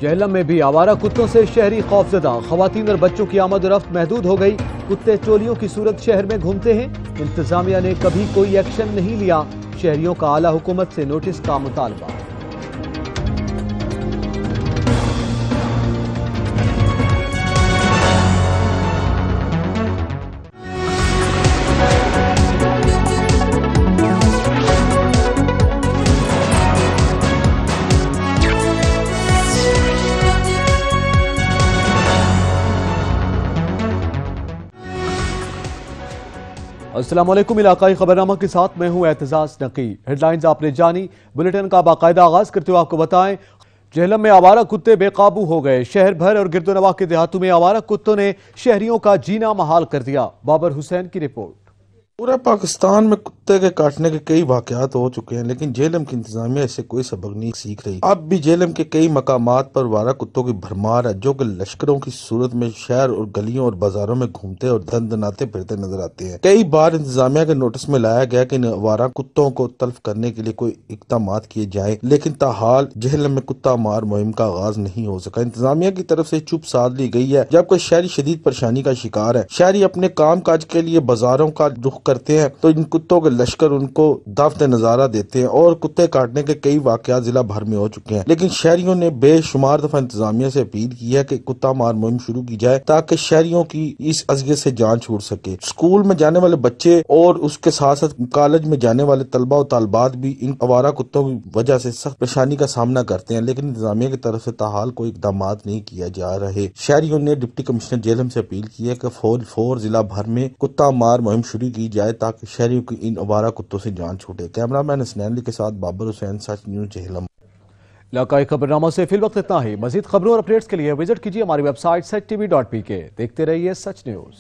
जेहलम में भी आवारा कुत्तों से शहरी खौफजदा, खवातीन और बच्चों की आमद और रफ्त महदूद हो गई। कुत्ते टोलियों की सूरत शहर में घूमते हैं। इंतजामिया ने कभी कोई एक्शन नहीं लिया। शहरियों का आला हुकूमत से नोटिस का मुतालबा। अस्सलाम वालेकुम, इलाकाई खबरनामा के साथ मैं हूं एतजाज नकी। हेडलाइंस आपने जानी, बुलेटिन का बाकायदा आगाज करते हुए आपको बताएं, जेहलम में आवारा कुत्ते बेकाबू हो गए। शहर भर और गिरदोनवा के देहातों में आवारा कुत्तों ने शहरियों का जीना महाल कर दिया। बाबर हुसैन की रिपोर्ट। पूरा पाकिस्तान में कुत्ते के काटने के कई वाकयात हो चुके हैं, लेकिन जेहलम की इंतजामिया इससे कोई सबक नहीं सीख रही। अब भी जेहलम के कई मकामात पर आवारा कुत्तों की भरमार है, जो कि लश्करों की सूरत में शहर और गलियों और बाजारों में घूमते और दंदनाते फिरते नजर आते हैं। कई बार इंतजामिया के नोटिस में लाया गया कि इन आवारा कुत्तों को तल्फ करने के लिए कोई इकदाम किए जाए, लेकिन ताहाल जेहलम में कुत्ता मार मुहिम का आगाज नहीं हो सका। इंतजामिया की तरफ से चुप साध ली गई है, जबकि शहरी शदीद परेशानी का शिकार है। शहरी अपने काम काज के लिए बाजारों का रुख करते हैं तो इन कुत्तों के लश्कर उनको दावत नजारा देते हैं और कुत्ते काटने के कई वाकयात जिला भर में हो चुके हैं। लेकिन शहरियों ने बेशुमार दफा इंतजामिया से अपील की है कि कुत्ता मार मुहिम शुरू की जाए, ताकि शहरियों की इस अजियत से जान छूट सके। स्कूल में जाने वाले बच्चे और उसके साथ साथ कॉलेज में जाने वाले तलबा और तालबात भी इन आवारा कुत्तों की वजह से सख्त परेशानी का सामना करते हैं, लेकिन इंतजामिया की तरफ से ताहाल कोई इकदाम नहीं किया जा रहे। शहरियों ने डिप्टी कमिश्नर जेहलम से अपील की है कि फौर जिला भर में कुत्ता मार मुहिम शुरू की जाए, ताकि शहरियों की इन आवारा कुत्तों से जान छूटे। कैमरामैन हसनैन अली के साथ बाबर हुसैन, सच न्यूज़ जेहलम। इलाकाई खबरनामा से फिल वक्त इतना ही। मजीद खबरों और अपडेट्स के लिए विजिट कीजिए हमारी वेबसाइट sach.tv.pk। देखते रहिए सच न्यूज़।